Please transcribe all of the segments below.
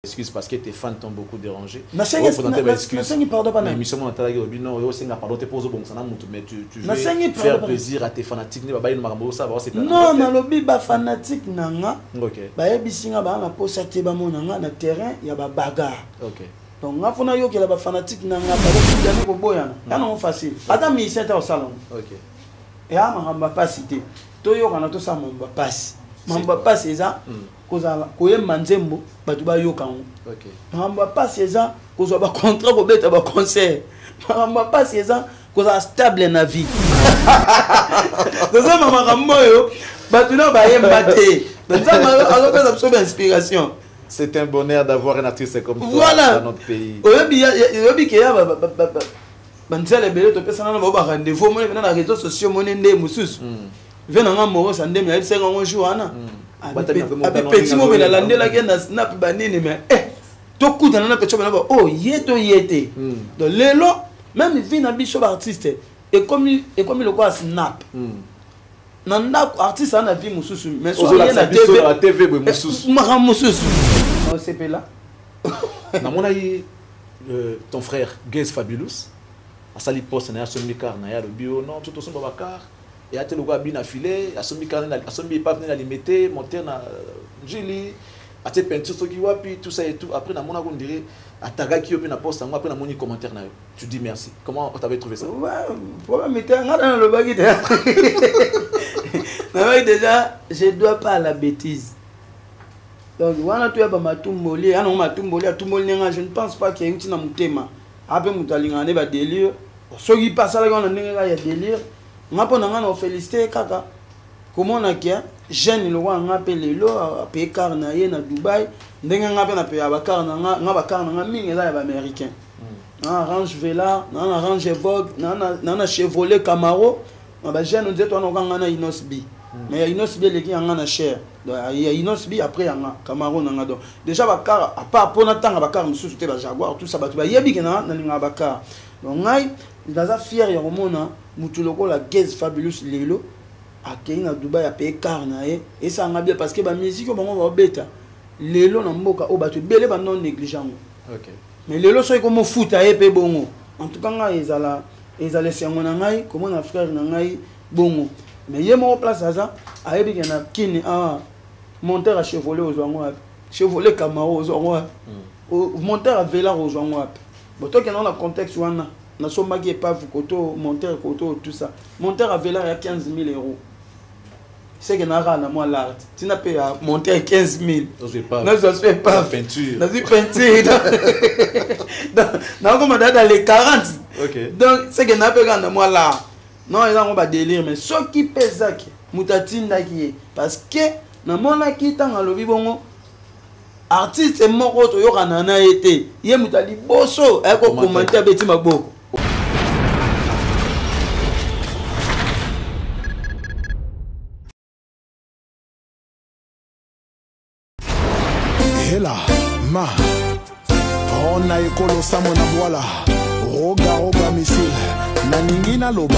excuse parce que tes fans t'ont beaucoup dérangé. Mais tu veux faire plaisir à tes fanatiques. Non, na lobi ba fanatique nanga. Ba yebisinga ba na posa te ba monanga na terrain ya ba bagarre. OK. Donc nga fona yo ke la ba fanatique nanga ba ko jamais ko boyana. Ya non facile. Ata mi seta au salon. OK. Et a ma pas cité. To yo kana to sa mamba passe. Mamba passe eza kozala koyemba nzembo batu bayoka ngo. OK. Mamba passe eza kozwa ba contrat ko beta ba concert. Mamba passe eza kozala stable na vie. Kozala mama kamboyo batu na bayemba te. Nzamba alopeza biso inspiration. C'est un bonheur d'avoir un artiste comme toi voilà. dans notre pays. Oyebi ke ya banzela belé to pesa na ba rendez-vous mo na réseaux sociaux mo nde mususu. Vena nga mo sande mi ayise nga jour ana. Abi petit mo bela landela ke na snap banini mais to kuta na pecho bana oh yete. Donc lelo même vina biso artiste et comme le quoi snap. Nanda artiste ana vie mususu mais so ya na TV mususu. Mara mususu. On s'est là. Na mona yi ton frère Gaze Fabulous a sali poste na son mikar na ya le bio non tout son babakar et a telo kwa bina filé a son mikar na a son bi pas venir la limiter monter na Julie a te peinture so ki wapi tout ça et tout après na mona ko dirait ataga ki yo pe na poste ngo après na moni commentaire na yo tu dis merci comment tu avais trouvé ça ouais problème était nga dans le bagui mais déjà je dois pas à la bêtise. Donc wana tu ba matumboli ana matumboli nenga je ne pense pas qu'il y ait une mutema ape mutalinga ne ba délire soki passa la ngana nenga ya délire ngapo nanga na féliciter kaka comment na kia jeune le roi ngape lelo ape car na ye na Dubai ndenga ngape na pe ba car na ngaba car na mingi za ya américain na Range Vela na Range Vogue na Chevrolet Camaro ba jeune nzeto na ngana Inosbi mais Inosbi le ki ngana cher il y a Inosbi après yanga Camaro nanga donc déjà ba car à part pour na tanga ba car mususu te ba Jaguar tout ça ba yebi ke na linga ba car donc ngai ndaza fier ya komona mutu lokola Gaze Fabulous lelo akei na Dubai a paye car na ye et ça nga bien parce que ba musique bango ba beta lelo na mboka o ba to belé ba non négligent. OK. Mais lelo so ko mo futa ye pe bongo en tout cas nga ezala sengo na ngai comme na frère na ngai bongo mais ye mo place aza ayebi ke na kini monteur à Chevrolet aux Zouango Chevrolet Camaro aux Zouango monteur à Vela aux Zouango bon toi qui dans le contexte wana na somba qui est pas koto monteur koto tout ça monteur à Vela il y a 15 000 €. C'est que na rana moi l'art tu n'as pas monter 15 000 non ça se fait pas peinture dans une peinture dans comme dans les 40. OK. Donc c'est que na pas rana moi l'art non ils ont pas délire mais ce qui pèse ça mutatinda qui parce que na mona ki tanga lobi bongo artiste moko to yo kana na été ye mutali boso ayako commenter beti maboko. Hela ma on a ekolo samo na boala roga missile na ningina loba.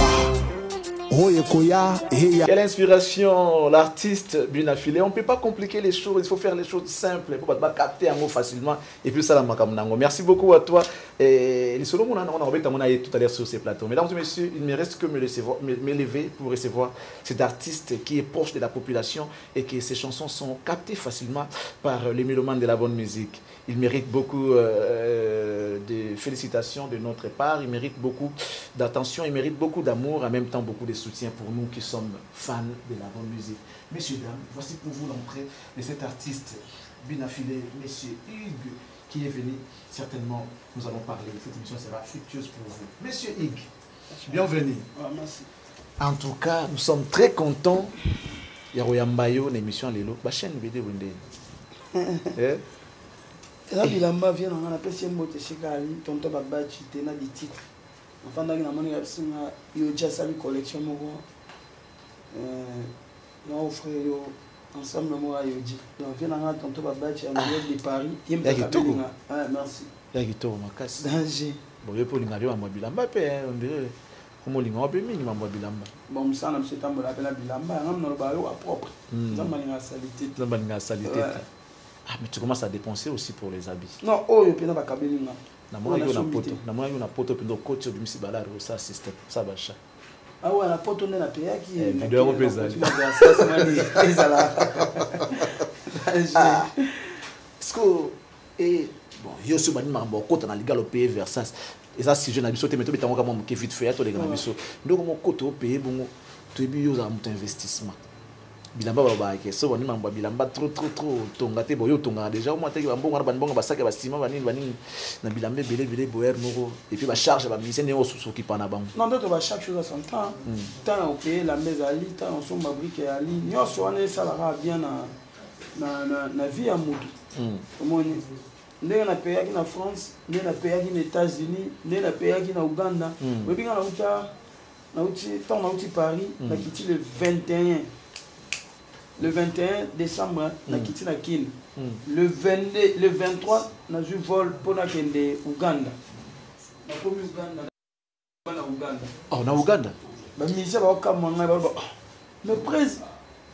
Quelle inspiration l'artiste bien affilé. On ne peut pas compliquer les choses, il faut faire les choses simples pour pas capter un mot facilement et puis ça la makamunango. Merci beaucoup à toi. Et les solos on a tout à l'heure sur ces plateaux. Mesdames et messieurs, il ne me reste que me lever pour recevoir cet artiste qui est proche de la population et que ses chansons sont captées facilement par les mélomanes de la bonne musique. Il mérite beaucoup de félicitations de notre part, il mérite beaucoup d'attention, il mérite beaucoup d'amour, en même temps beaucoup de soutien pour nous qui sommes fans de la bonne musique. Messieurs, dames, voici pour vous l'entrée de cet artiste bien affilé, Monsieur Hugues, qui est venu. Certainement, nous allons parler. Cette émission sera fructueuse pour vous. Monsieur Hugues, bienvenue. Merci. En tout cas, nous sommes très contents. Yaroyambayo, l'émission Lelo, la chaîne BD Wende. La bilamba vient on a apprécié mbote chikali tonto babachi tena di titre. Enfin dans la monnaie absinga yo déjà sali collection moko on offre yo ensemble moi yo dit. Donc vient on tonto babachi à New de Paris, il me ah merci. Ya kitoko makasi. Danger. Bon yo pour lingario amwa bilamba pe on dirait comme linga ope minimum amwa bilamba. Bon msana monsieur tambo la bilamba ngam no ba yo propre. Nzamba linga salité. Nzamba linga salité. Ah, mais tu commences à dépenser aussi pour les habits. Non, oh, il y a pas kabeli nga. Na moi yo na poto pindo coach du misi balaro ça système ça bacha. Ah ouais, la poto na paya qui est vidéo européenne. Est-ce que et bon, yo so bani mambo kota na liga lo payer Versace. Et ça si je na biso te meto betango kama ke vite fait to les gars biso. Ndoko mo kota o payer bongo to ebi yo za mu investissement. Bilamba ba ke so bani mambo bilamba trop tonga te boyo tonga déjà au moins te bambongo na banbongo ba saka ba sima bani na bilambe belé boer moko et puis ba charge ba musicien ne osusu ki pana bango. Non d'autres ba chaque chose à son temps. Tant au payer la maison ali, tant on son brique ali. Nyo so ane salara bien na vie à mutu. Omoni ndenge na pays qui na France, ndenge na pays qui na États-Unis, ndenge na pays qui na Uganda. Webi nga na uti Paris, na kiti le 21. Le 21 décembre, na kiti na Kin. Le 22, le 23, na ju vol pour na kende Uganda. Na komi Uganda. Na Uganda. Oh, na Uganda. Ba ministère ba kamanga ba. Mais presse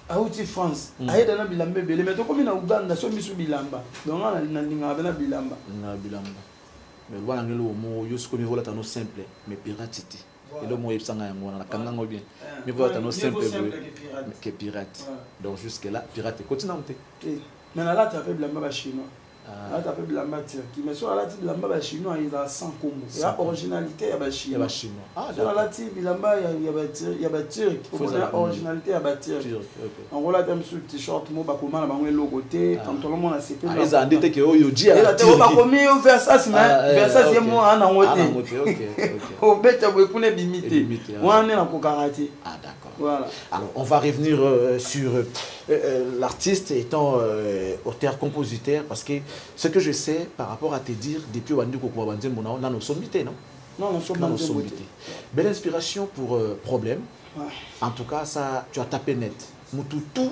a uti France. Aida na bilamba belé mais to komi na Uganda so misu bilamba. Donc na linga ba na bilamba. Na bilamba. Mais voilà ngelo mo yo sko mi vola tano simple mais piratité. Et le mot est sans yango na kanga bien. Mais voilà tano simple que pirate. Donc jusque là pirate continue monter. Mais là tu appelles bilamba ba chinois. Là tu appelles bilamba turc. Mais sur là tu bilamba ba chinois il a 100 combo. Il y a originalité ya ba chinois. Ya ba chinois. Ah sur là tu bilamba ya ba turc. Faut la originalité ya ba turc. En gros là tu as sur t-shirt mo ba koma na bango logo te quand tout le monde a sepé. Ah ils ndete ke oyo dia. Et là tu ba komi Versace mais Versace c'est moi ana ngote. OK. Au bête bo ekune bimité. Wana na ko karaté. Ah d'accord. Voilà. Alors on va revenir sur l'artiste étant auteur-compositeur parce que ce que je sais par rapport à te dire depuis Wandi Kokwa Banzembo on a nos sommités non? Non, nous sommes nos sommités. Belle inspiration pour problème. Ouais. En tout cas ça tu as tapé net. Mututu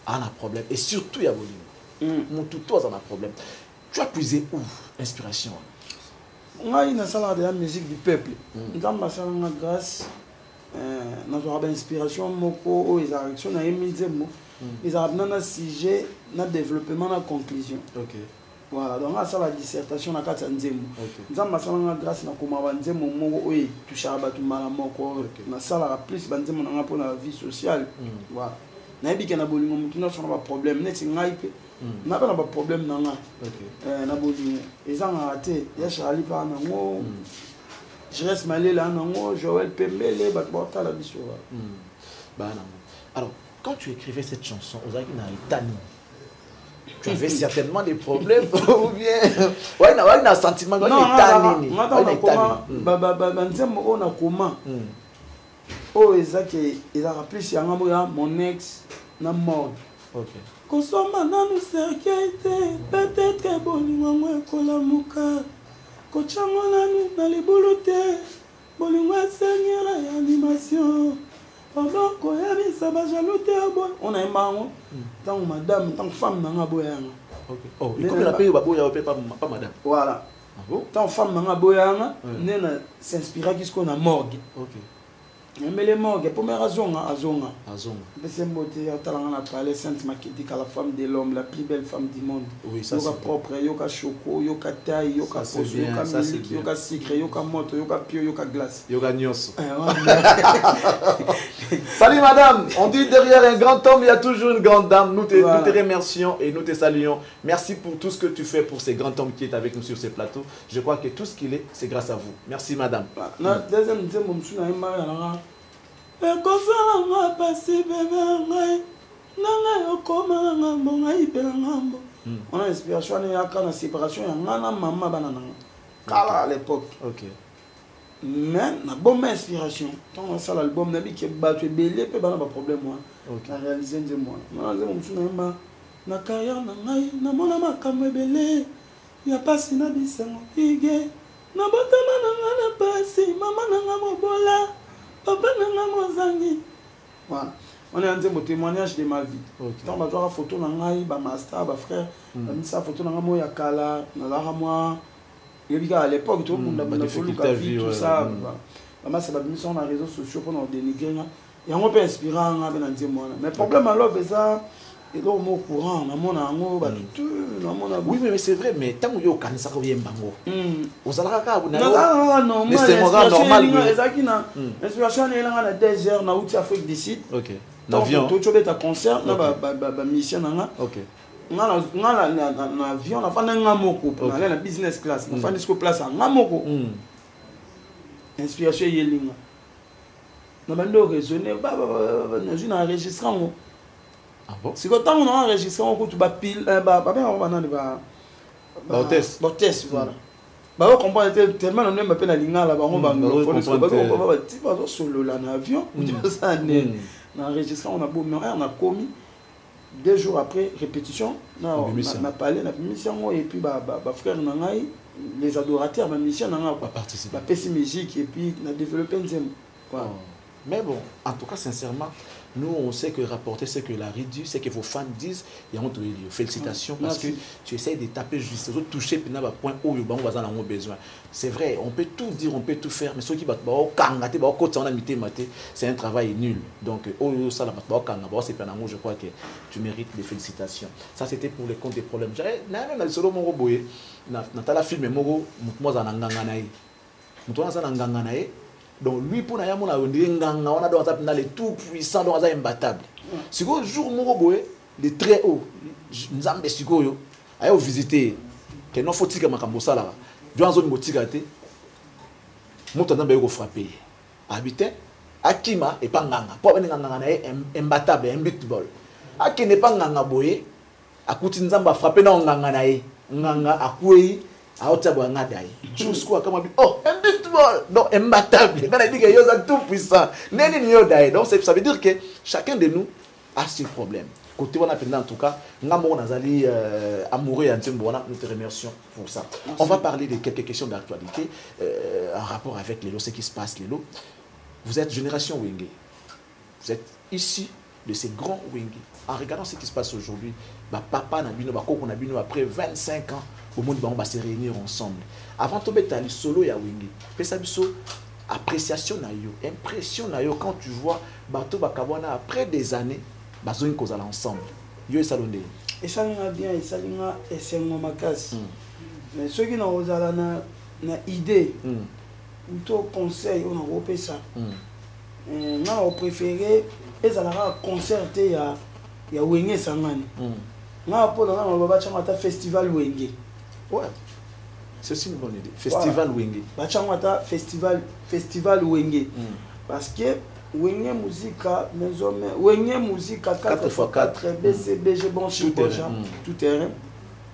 a un problème et surtout il y a volume. Mututu a un problème. Tu as puisé où inspiration? Ngai na sala de la musique du peuple. Ndamba sala na grâce na zo inspiration moko o exaction na Emizemo. Ils ont un sujet, un développement, une conclusion. Ok. Voilà, donc ça la dissertation na kati nzembo. Nous avons masala grâce na koma nzembo moko oyi toucha batu mala moko na sala plus banzembo na pour la vie sociale. Voilà. Na yebi kana bolingo mutu na sona ba problème neti ngai pe. Na ba na ba problème na nga. OK. Na bolingo. Ezanga raté, ya Charlie pa na ngo. Je reste malé là na ngo, Joël Pembele ba porta la biso. Bah non. Alors quand tu écrivais cette chanson, tu avais certainement des problèmes ou bien ouais na sentiment non oh exact il a rappelé si mon ex na mort. OK. Kosoma nanu cercueil peut-être bolingo ngwe kolamuka kochango nanu na libuluté bolingo sengera animation. Pendant qu'on a mis ça, on a un marron. Tant madame, tant femme n'a pas boyang. OK. Oh, et comme la paye au boya pas madame. Voilà. Tant femme n'a pas boyang, nena s'inspira qu'est-ce qu'on a morgue. OK. Mais les morgues, première raison à Azonga. Azonga. C'est une beauté, on a parlé Sainte Makidika, la femme de l'homme, la plus belle femme du monde. Oui, ça yoka propre, yoka choco, yoka taille, yoka poso, yoka musique, yoka sucre, yoka moto, yoka pio, yoka glace. Yoka nyos. Salut madame, on dit derrière un grand homme, il y a toujours une grande dame. Nous te remercions et nous te saluons. Merci pour tout ce que tu fais pour ces grands hommes qui est avec nous sur ces plateaux. Je crois que tout ce qu'il est, c'est grâce à vous. Merci madame. Ekosala pasi bébé ngai nanga yokoma ngambo ngai pela ngambo. On a inspiration ya kana séparation ya ngana mama bana nanga. Kala à l'époque. OK. Mais na bonne inspiration. Quand on sala l'album na bi ke battu belé pe bana ba problème moi. OK. Na réaliser nzembo. Na nzembo msuna yamba na carrière na ngai na mona makamwe belé. Ya pasi na bisango ige. Na botama nanga na pasi mama nanga mobola. Papa n'a mozangi. Voilà. On est en train de témoignage de ma vie. Quand on va voir photo nangai, ba master, ba frère, on dit ça photo nangai moya kala, nala moi. Et à l'époque tout le monde a fait la vie tout ça. Maman c'est la mission dans les réseaux sociaux pour nous dénigrer. Et on peut inspirer en ben dire moi. Mais problème alors c'est ça Et donc, mon courant, mon amour, oui, mais c'est vrai, mais tant que vous avez ça, vous avez un bango. Vous avez un normal. L'inspiration est là à 2 heures, na outil Afrique du Sud. Ok. L'avion. Tu as un concert, na mission. Ok. L'avion, on a fait un moko. On a business class. On a fait une place à moko. L'inspiration est là. On a raisonné. On a enregistré. Ah bon? Si quand on a enregistré, on compte pile, test, voilà. On comprend tellement on aime la ligne là, on va solo là dans l'avion, on a enregistré, on a beau, on a commis 2 jours après répétition, on a parlé, on a mission et puis frère Nangai, les adorateurs, ma mission Nangai participer, la musique et puis on a développé un thème. Mais bon, en tout cas, sincèrement, nous, on sait que rapporter ce que la réduit, c'est que vos fans disent, il y a un félicitations parce que tu essayes de taper juste, de toucher puis un point où on va avoir besoin. C'est vrai, on peut tout dire, on peut tout faire, mais ceux qui battent, c'est un travail nul. Donc, je crois que tu mérites des félicitations. Ça, c'était pour les comptes des problèmes. Même le solo Moro Boye, Natala film Moro, moi, donc lui pour na on a les tout puissants donc imbattable. Si le jour Moroboé les très haut nzambe sikoyo ayo visiter que non faut tika makambo sala dans zone motika te moto nzambe yo frapper habiter akima et pas nganga pour ben nganga na imbattable imbeatable akine pas nganga boye akuti nzamba frapper na nganga na ye nganga akwei jusqu'à comme imbeatable, donc imbattable. Tout puissant. Donc ça veut dire que chacun de nous a ses problèmes. Côté on a en tout cas, amoureux et nous te remercions pour ça. On va parler de quelques questions d'actualité en rapport avec les lots, ce qui se passe les lots. Vous êtes génération Wenge. Vous êtes issus de ces grands Wenge. En regardant ce qui se passe aujourd'hui, papa Nabino, Koko Nabino, après 25 ans, au monde va se réunir ensemble. Avant de mettre les solo ya Wenge, appréciation na yo, impression na yo quand tu vois bateau bakabwana après des années, bazoin cause ensemble. Yo salonde. Et ça va bien, et ça va et c'est mon makas. Mais ceux qui n'ont pas na idée, ou tout conseil, on a repéré ça. Moi, on préféré et ça va concerter ya Wenge Sangani. Moi, pour on va faire un festival Wenge. Ouais. C'est aussi une bonne idée. Festival Wenge. Bachamata festival Wenge. Parce que Wenge Musica, Wenge Musica 4x4, BCBG, bon chipocha, tout terrain.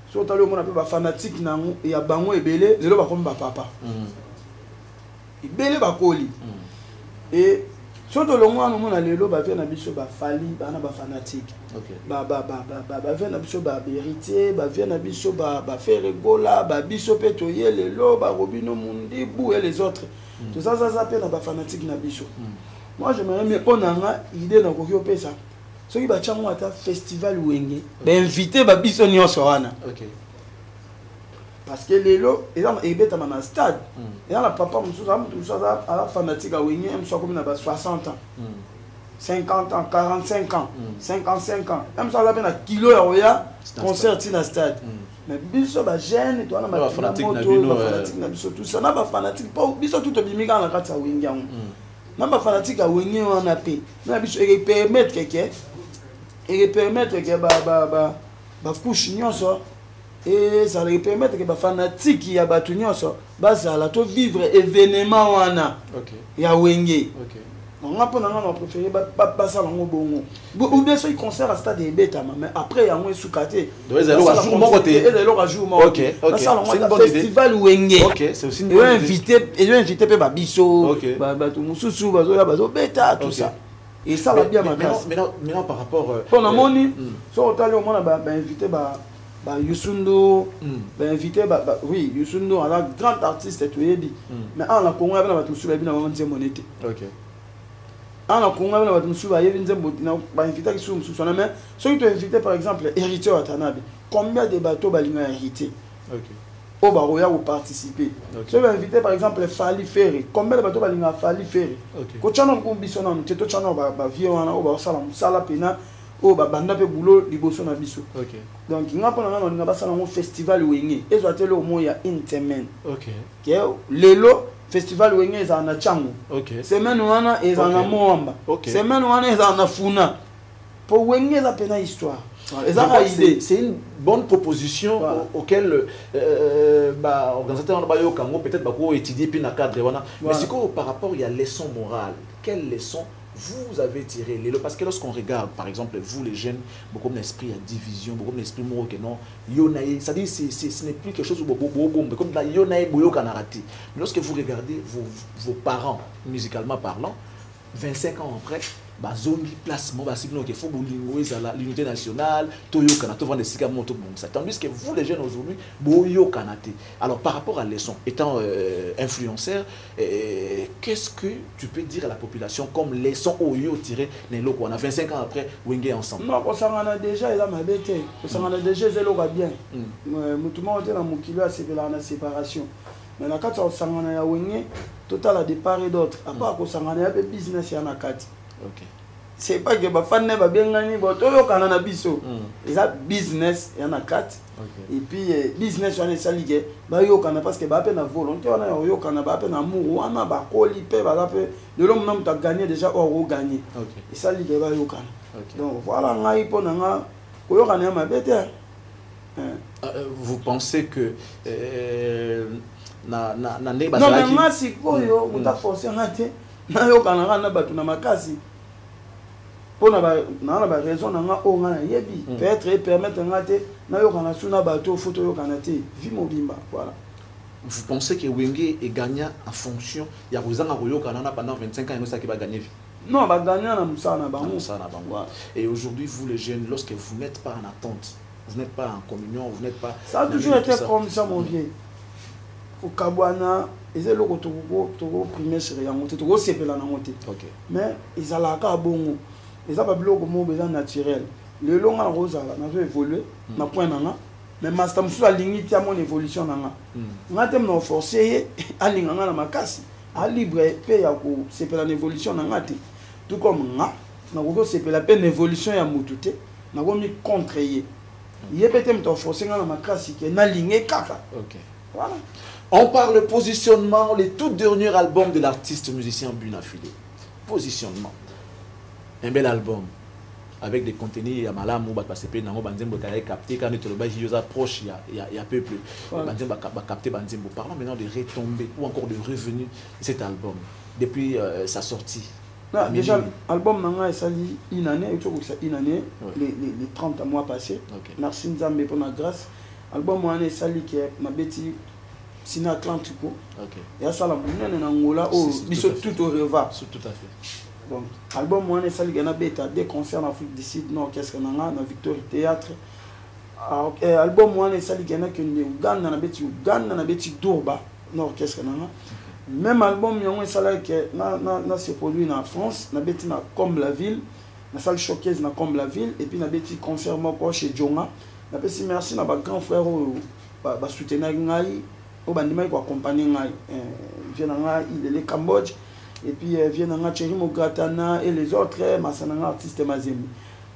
Surtout le monde appelle fanatique, il y a Bango et Belé, je le vois comme papa. Il Belé Bakoli. Et surtout le monde où on a les lots, vient à biso fali, ba fanatique. Ba vient à biso héritier, vient à biso faire rigola, biso petoyer les lots, Robino Mundi, Bou et les autres. Tout ça s'appelle ba fanatique na biso. Moi j'aimerais mieux on a idée dans kokio pesa. Ceux qui battent un festival Wenge, invité biso nyonso wana. Parce que les lots, ils ont été dans un stade. Et là, papa, a fanatique à Wenge, il soit comme 60 ans, 50 ans, 45 ans, 55 ans. Même ça, il y a un kilo de concert dans le stade. Mais biso ba jeune, toi, on a fanatique, tout ça. On a fanatique, biso tout le monde dans la carte à Wenge. On a fanatique à Wenge, on a payé. On a biso, il permettre que couche nyonso. Et ça leur permet que les fanatiques qui a battu to vivre événement wana ya Wenge. On a préféré pas ça dans bongo. Ou bien ça il concert à stade bêta mais après il y a un soukaté. Donc ils ont jour mon côté. Ils ont jour mon côté. C'est un festival Wenge. OK, c'est aussi une bonne idée. Ils ont invité pe biso, to mususu bazo bêta tout ça. Et ça va bien ma classe. Maintenant par rapport on a moni, so au moins invité Youssoundo, invité, oui, Youssoundo, un grand artiste, mais en Congo, on a tout suivi dans la monnaie. En Congo, on a tout suivi, il y a invité qui sont sur la main. Ceux qui ont invité, par exemple, héritier à Tanabe, combien de bateaux ont hérité au Baroya ou participer. Ceux qui ont invité, par exemple, Fali Ferry, combien de bateaux ont Fali Ferry. Quand on a un bisson, tu as un vieux, on a un salapina. oh banda pe boulot liboso na biso. OK. Donc nga pona nga nga basala un festival wenge ezwatele au moins ya une semaine. OK. Que lelo festival wenge eza na changu. OK. Semaine wana eza na moamba. OK. Semaine wana eza na funa. Pour wenge eza pena histoire. C'est une bonne proposition auquel organisateur peut-être étudier puis dans cadre. Mais c'est quoi par rapport il y a leçon morale? Quelle leçon vous avez tiré? Parce que lorsqu'on regarde, par exemple, vous les jeunes, beaucoup d'esprit à division, beaucoup d'esprit moro que non, c'est-à-dire ce n'est plus quelque chose comme la yonaï boyo kanarati. Mais lorsque vous regardez vos parents, musicalement parlant, 25 ans après, bazongi placement basignaux que faut l'unité nationale toyo kana to vendre sika moto bon ça tandis que vous les jeunes aujourd'hui boyo kanate. Alors par rapport à leçon étant influenceur, qu'est-ce que tu peux dire à la population comme leçon oyo tiré neloko on a 25 ans après wenge ensemble? Non, ça on a déjà il a mabete ça on a déjà zelo bien mutumo te na mukilo a la séparation. Mais na kati osangana ya wenge total à départ et d'autres à part ko sangana ya business ya na kati. OK. C'est pas que ba fan ne ba bengani bo to yo kana na biso. Eza business ya na kati. Et puis business wana salige ba yo kana parce que ba pe na volonté wana yo kana ba pe na amour wana ba koli pe ba pe de l'homme n'a pas gagné déjà or gagné. Et salige ba yo kana. Donc voilà ngai po na nga ko yo kana ma bete. Vous pensez que non mais moi si koyo muta forcer ngate na yo kana na batu na makasi pona ba na ba raison na nga o nga yebi peut-être permettre ngate na yo kana suna batu photo yo kana te vi mobimba voilà. Vous pensez que Wenge est gagnant en fonction ya kozanga koyo kana pendant 25 ans et ça qui va gagner? Non, va gagner na musana bango. Et aujourd'hui vous les jeunes lorsque vous n'êtes pas en attente, vous n'êtes pas en communion, vous n'êtes pas ça a toujours été comme ça mon vieux. Au Kabwana, ils ont le premier chez Yangote, ils ont sepelé la montée. Mais ils ont la cabongo, ils ont pas besoin naturel. Le long en rose, on a évolué, on a point nana, mais master musu a limité à mon évolution nana. On a tellement forcé à l'ingana na makasi, à libre paye à ko sepelé la évolution nana. Tout comme nga, na ko sepelé la peine évolution ya mutute, na ko mi contrer. Il est peut-être forcé na makasi que na ligne kaka. Voilà. On parle positionnement, le tout dernier album de l'artiste musicien Bunafile. Positionnement. Un bel album avec des contenus à Malam ou Batpasepe, Nango Banzembo Kaye capté quand tu le bas Josa proche il y a peuple. Banzembo capté Banzembo. Parlons maintenant de retombées ou encore de revenus de cet album depuis sa sortie. Non, déjà l'album Nanga est sali une année, une année, les 30 mois passés. Merci Nzambe pour la grâce. L'album Nanga est sali qui est ma bêtise. Sina Atlantico. Il y a ça la mounine en Angola où ils sont tout au revoir. Tout à fait. Donc, album moi on est sali gana beta des concerts en Afrique du Sud, non qu'est-ce qu'on a dans Victory Théâtre. Album moi on est sali gana que Uganda na beti Durba, non qu'est-ce qu'on a. Même album on est sali que na se produit en France, na beti na comme la ville, na salle showcase na comme la ville et puis na beti concert moi chez Djonga. Na beti merci na ba grand frère ba soutenir ngai. Au bandima ko accompagner ngai vient nga il est Cambodge et puis vient nga Cherimo Gratana et les autres masananga artiste mazembe.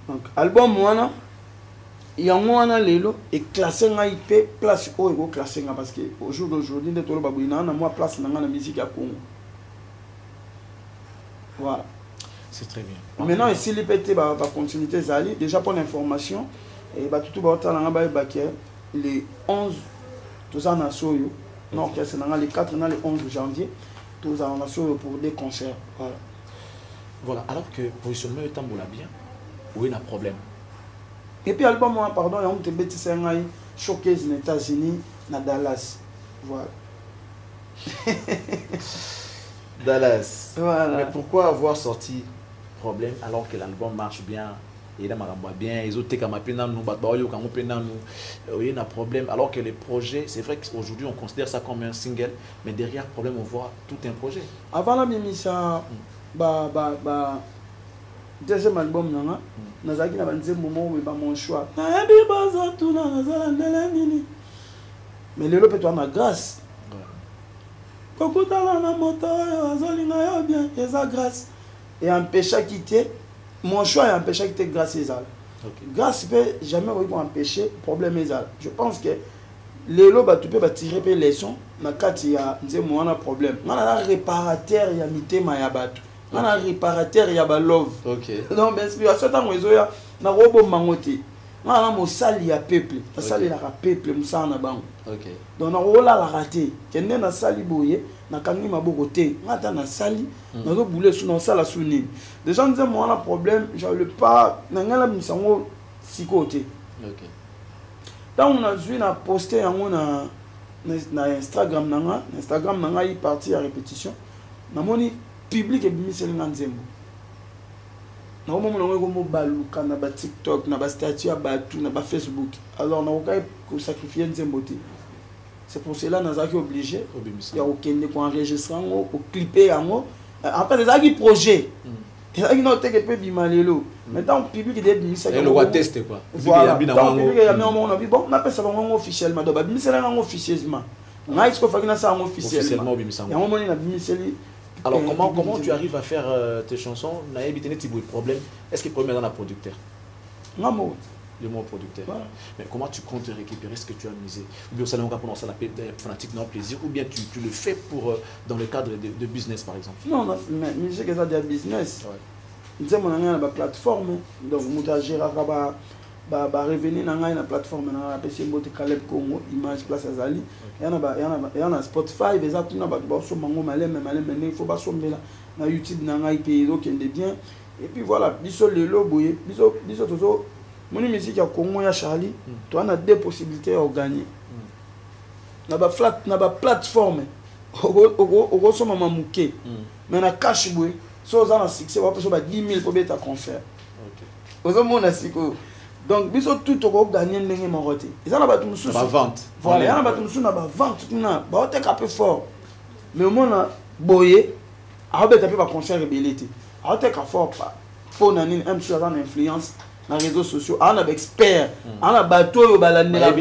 Donc album wana yango wana lelo est classé nga IP place o ego classé nga parce que au jour d'aujourd'hui de tolo babouina na moi place nga na musique ya Congo. Voilà. C'est très bien. Maintenant ici les PT ba continuité zali déjà pour l'information et ba tout ba tala nga ba les 11 tous en assoyo, non, c'est les 4 et les 11 janvier, tous en assoyo pour des concerts. Voilà. Voilà, alors que positionnement est tamboula bien, où il y a un problème. Et puis, album, pardon, il y a un petit showcase aux États-Unis, à Dallas. Voilà. Dallas. Voilà. Mais pourquoi avoir sorti problème alors que l'album marche bien? Il y a bien, ils ont été comme il y a un problème. Alors que les projets, c'est vrai qu'aujourd'hui on considère ça comme un single, mais derrière le problème, on voit tout un projet. Avant la mission, deuxième album, nous avons un moment où mon choix. Mais le lot peut être grâce. Et un péché quitté. mon choix est empêché que grâce à ça. Grâce peut jamais empêcher problème ça. Je pense que les lots tu peux tirer les leçons na kati ya nzemo wana problème. On a réparateur ya mitema ya batu. On a réparateur ya ba love. OK. Donc ben c'est à ce temps où ya na robo mangoti. On a mo sali ya peuple. Ta sali la peuple musana bango. OK. Donc na rola la raté. Kende na sali boye na kangi maboko te. Ngata na sali na zo boule sous na sala suni. Déjà nzemo wana problème, je le pas na ngala misango sikote. OK. Tant on a vu na poster yango na Instagram nanga, Instagram nanga yi parti à répétition. Na moni public et bimisel nganzembo. Na mo mona ngo baluka na ba TikTok na ba statut ya batu na ba Facebook. Alors na okai ko sacrifier nzembo te. C'est pour cela na zaki obligé ya okende ko enregistrer ngo ko clipper yango. En fait les agi projet. Et là, il n'a pas de bimalelo. Maintenant, le public est bimisa. Et le roi teste quoi. Voilà. Donc, le public est mis bon, on appelle ça officiellement. Donc, bimisa là officieusement. On a est-ce qu'on fait ça officiellement. Alors, comment tu arrives à faire tes chansons? N'a évité des problèmes. Est-ce que le problème est dans la producteur? Non, le mot producteur. Voilà. Mais comment tu comptes récupérer ce que tu as misé? Ou bien ça n'a pas pour ça la fanatique non plaisir, ou bien tu le fais pour dans le cadre de business par exemple? Non, mais j'ai que ça de business. Nous avons une plateforme, donc nous avons géré revenir dans la plateforme, dans la PC Mbote Caleb Congo, Image Place Azali. Il y a Spotify, il y a il faut pas sommer là, YouTube, dans la pays, donc il est bien. Et puis voilà, biso le lobo, biso toujours. Mon musique à Congo et Charlie, tu as deux possibilités à gagner. Na ba plateforme, au somme mamouké, mais na cash boy, so za na succès, on peut so ba 10 000 pour beta concert. OK. Au monde siko. Donc biso tout au gagner ndenge maroté. Ils na ba tout sous. Ba vente. Voilà, ils na ba tout sous na ba vente na ba ote ka peu fort. Mais au monde boyé, a beta pe ba concert rebelité. A ote ka fort pas. Pour nani un sur dans influence. Dans les réseaux sociaux, on a des experts, on a bateau, balandé la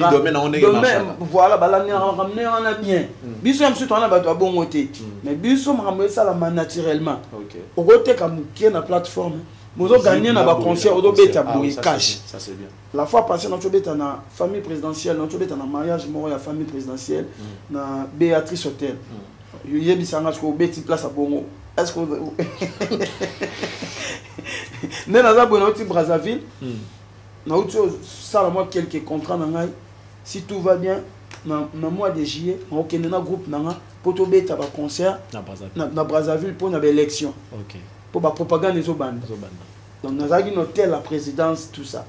voilà, balandé ramené, on a bien. Biso am surtout on a bateau bon côté, mais biso ramené ça la naturellement. Au côté comme qui est la plateforme, nous avons gagné na ba concert, au beta boy cash. Ça c'est bien. La fois passée notre beta na famille présidentielle, notre beta na mariage mort ya famille présidentielle, na Béatrice Hôtel. Yebi sanga ko beti place à Bongo. Est-ce que Né dans la Brazzaville, nous avons quelques contrats. Si tout va bien, dans le mois de juillet, nous avons un groupe pour faire un concert dans Brazzaville pour une élection. Pour la propagande des bandes. Donc nous avons noté la présidence, tout ça.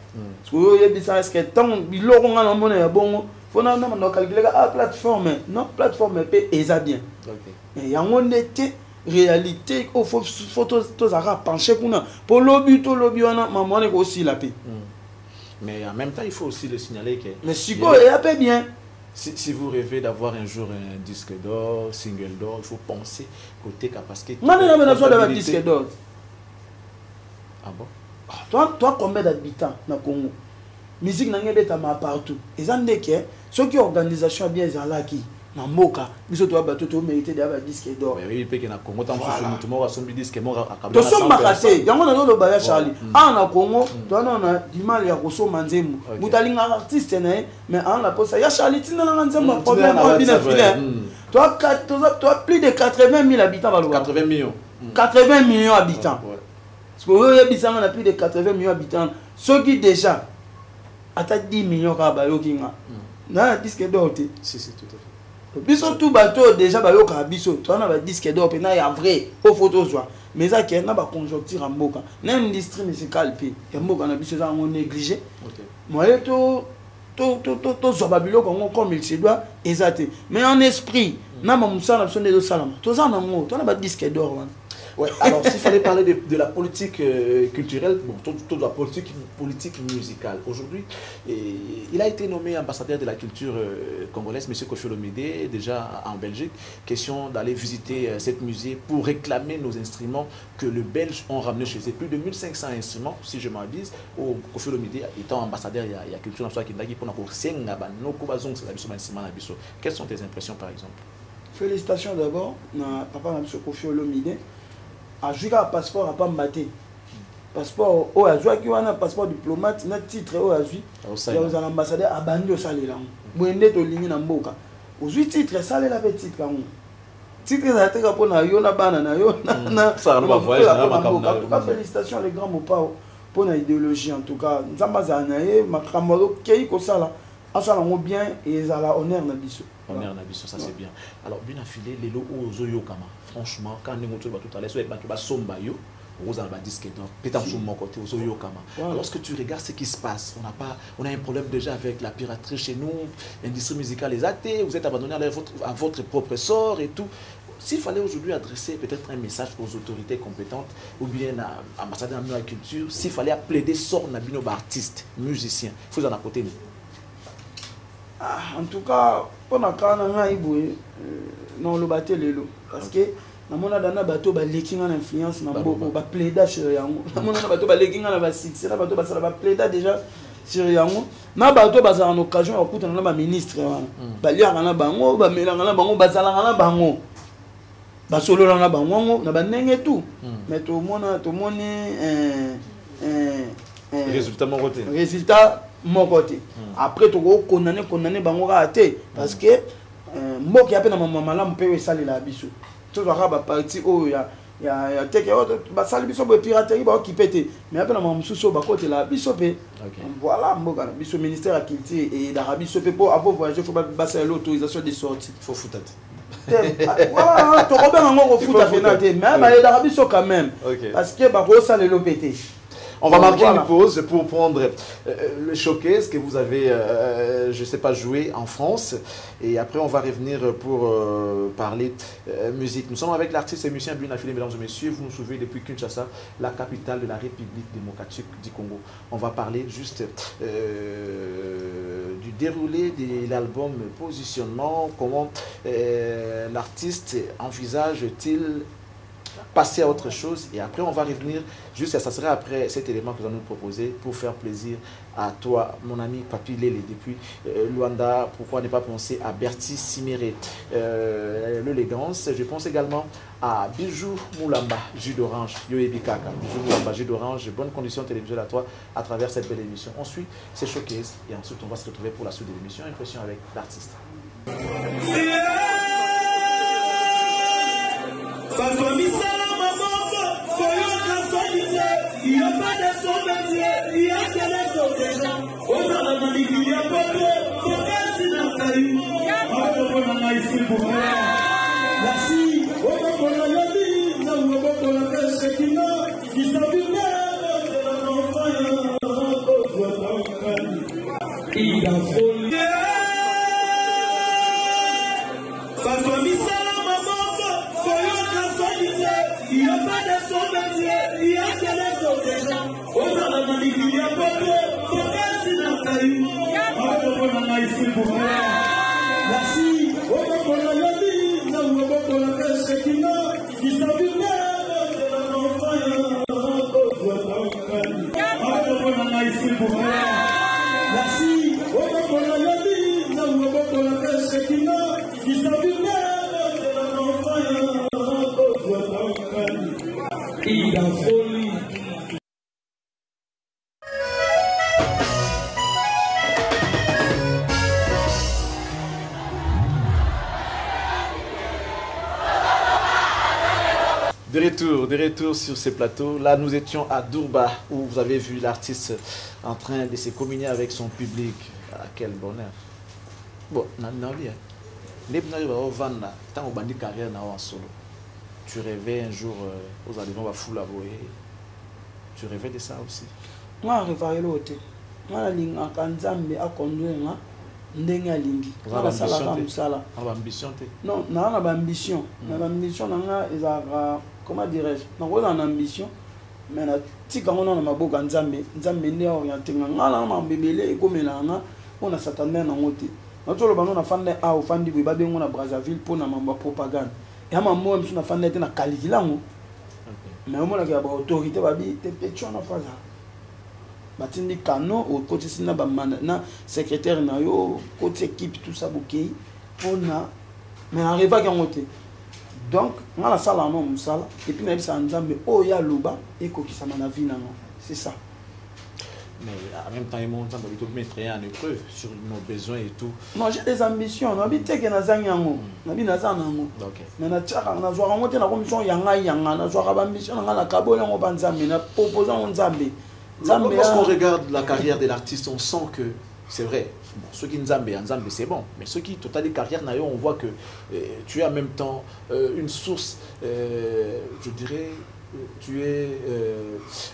Parce que tant que nous avons faut calculer la plateforme. Non, plateforme est bien. Il y a un été. Réalité il faut tous pencher pour lobby on a maman aussi la paix. Mais en même temps il faut aussi le signaler que mais si quoi il a bien si vous rêvez d'avoir un jour un disque d'or, single d'or, il faut penser côté capacité. Non d'avoir un disque d'or. Ah bon? Toi combien d'habitants dans Congo? Musique n'a pas partout. Et ça n'est que ceux qui organisation bien là qui na moka biso to ba to mérité d'avoir disque d'or. Oui, peut que na Congo tant que tout monde son disque mort à to so makase yango na lo ba ya Charlie na Congo to na du mal ya ko so manzemu mutalinga artiste na mais en la posa ya Charlie tina na nzemu problème on bien filer toi plus de 80 000 habitants ba 80 millions 80 millions habitants parce que eux bisanga na plus de 80 millions habitants ceux qui déjà ata 10 millions ka ba yokinga na disque d'or te si tout à fait. Biso tout bateau déjà ba yoka biso to na ba disque d'or pe na ya vrai au photo soit mais ça qui na ba conjoncture en mboka na industrie musicale pe ya mboka na biso za on négligé moi to zo babilo comme il se doit exact mais en esprit na mamusa na biso de salama to za na mo to na ba disque d'or. Ouais, alors s'il fallait parler de la politique culturelle, bon, toute la politique musicale. Aujourd'hui, il a été nommé ambassadeur de la culture congolaise, M. Koffi Olomide, déjà en Belgique. Question d'aller visiter cette musée pour réclamer nos instruments que les Belges ont ramenés chez eux. Plus de 1500 instruments, si je m'abuse, au Koffi Olomide étant ambassadeur de la culture Quelles sont tes impressions par exemple? Félicitations d'abord, papa M. Koffi Olomide. A joué un passeport à pas mater. passeport au azwa qui wana passeport diplomate na titre au azwi ya aux ambassadeur abandi osalela mwende to lingi na mboka ozwi titre salela pe titre ngo titre za teka pona yo na bana na yo na ça va voyage na makamna en tout cas félicitations les grands mopao pona idéologie en tout cas nzamba za na ye makambo kei ko sala asala ngo bien et za la honneur na biso. Honneur na biso, ça c'est bien. Alors bien affilé les lo ozo kama franchement quand on est tout à l'heure sur ba somba yo Rosa va disque donc pétant sur mon côté ozo kama. Lorsque tu regardes ce qui se passe, on a un problème déjà avec la piraterie chez nous, l'industrie musicale les athées, vous êtes abandonnés à votre propre sort et tout. S'il fallait aujourd'hui adresser peut-être un message aux autorités compétentes ou bien à l'ambassadeur de la culture, s'il fallait plaider sort nabino artistes, musiciens, il faut en apporter. En tout cas, pour na kana nga iboye non le baté lelo parce que na mona dana bato ba lekinga na influence na mboko ba plaider sur yango na mona bato ba lekinga na ba six na bato ba sala ba plaider déjà sur yango na bato ba za en occasion ya kuta na ba ministre wana ba liaka na bango ba melanga na bango ba zala na bango ba solo na bango na ba ndenge tout mais to moni résultat mon côté mon côté après tu condamner bango raté parce que mboki ya pe na mama la mpe esali la biso to za ba parti o ya teke o ba sali biso bo piraterie ba okipete mais après na mama mususo ba côté la biso pe voilà mboka na biso ministère de la culture et d'Arabie biso pe pour avoir voyager faut ba sali l'autorisation de sortie faut foutate voilà to ko ben ngo futa penalty mais ba d'Arabie biso quand même parce que ba ko sali lo pété. On va marquer une pause pour prendre le showcase que vous avez, je ne sais pas, joué en France. Et après, on va revenir pour parler musique. Nous sommes avec l'artiste et musicien Buna Filé, mesdames et messieurs. Vous nous suivez depuis Kinshasa, la capitale de la République démocratique du Congo. On va parler juste du déroulé de l'album Positionnement. Comment l'artiste envisage-t-il passer à autre chose et après on va revenir juste ça sera après cet élément que nous allons nous proposer pour faire plaisir à toi mon ami Papi Lele depuis Luanda. Pourquoi ne pas penser à Bertie Siméré l'élégance. Je pense également à Bijou Moulamba jus d'orange Yoebi Kaka Bijou Moulamba jus d'orange. Bonne condition télévisuelle à toi à travers cette belle émission. On suit ces showcases et ensuite on va se retrouver pour la suite de l'émission. Impression avec l'artiste. Il n'y a pas de son métier, il y a que les autres gens. On a la manique, il y a pas de pour qu'elle s'y n'attaille. On a ici pour moi. Merci. On a la vie, nous avons la pêche qui n'a, qui s'en vient, c'est la campagne. Il a folie. Parce qu'on dit ça, maman, faut y il n'y a pas de son métier, il y a que les autres gens. On a la manique, il n'y a pas de pour qu'elle s'y n'attaille. On a ici pour moi. Merci. On a la vie, nous avons la pêche qui n'a, qui s'en vient, c'est la campagne. On a ici pour moi. Merci. On a la vie, nous avons la pêche qui n'a, qui s'en vient, c'est la campagne. Il a folie. De retour sur ces plateaux. Là, nous étions à Durba, où vous avez vu l'artiste en train de se communier avec son public. Ah, quel bonheur. Bon, tu rêvais un jour aux arrivants à foule à voyer. Tu rêvais de ça aussi. Moi, je rêvais l'autre. Moi, je suis à conduire. Ndenga lingi na sala ka musala ambition te non na ambition na ambition na ezaka comment dirais-je na ko na ambition mais na tika ngona na maboka nzambe ne orienté ngala na mbebele ekomela nga ona satana na ngote na tolo bano na fande a o fandi bo babengo na Brazzaville pour na mamba propagande ya mambo msu na fande te na kalikilango mais omona ke ba autorité babi te petcho na faza batindi kano au côté sina ba na secrétaire na yo côté équipe tout ça bokei pona mais arriva ka ngote Donc, on a la salle en homme, salle, et puis, même ça, mais oh, il y a l'ouba, et quoi qui s'en a vu, c'est ça. Mais en même temps, ils m'ont dit de mettre en épreuve sur nos besoins et tout. Non, j'ai des ambitions. On habite que na zanyango, na bi na zanango. OK. Mais na tchaka na zwa ngote na commission yanga na zwa ba ambition na kabo yango banzambe na proposant nzambe. Lorsqu'on regarde la carrière de l'artiste, on sent que c'est vrai. Bon, ceux qui nzambe c'est bon, mais ceux qui totalement carrière nayo, on voit que tu es en même temps une source, je dirais. Tu es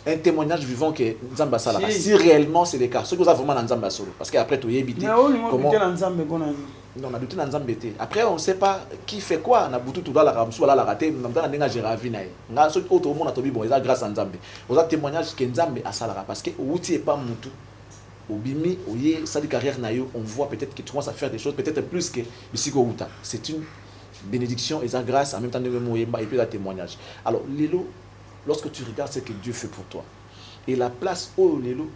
un témoignage vivant que Nzamba Salara. Si réellement c'est le cas, ce que vous avez vraiment Nzamba Solo. Parce qu'après, tu es habité. Comment on a douté Nzamba. Après, on ne sait pas qui fait quoi. On a douté tout dans la ramsou, la raté. On a déjà géré la vie. On a ceux qui ont monde bon, ils ont grâce à Nzamba. On a témoignage que Nzamba a Salara. Parce que outil n'est pas moutou. Au bimi, au yé, ça de carrière nayo, on voit peut-être que tu commences à faire des choses, peut-être plus que Bisiko Outa. C'est une bénédiction et ça grâce en même temps de Moyemba et puis la témoignage. Alors, Lelo, lorsque tu regardes ce que Dieu fait pour toi, et la place où Lelo,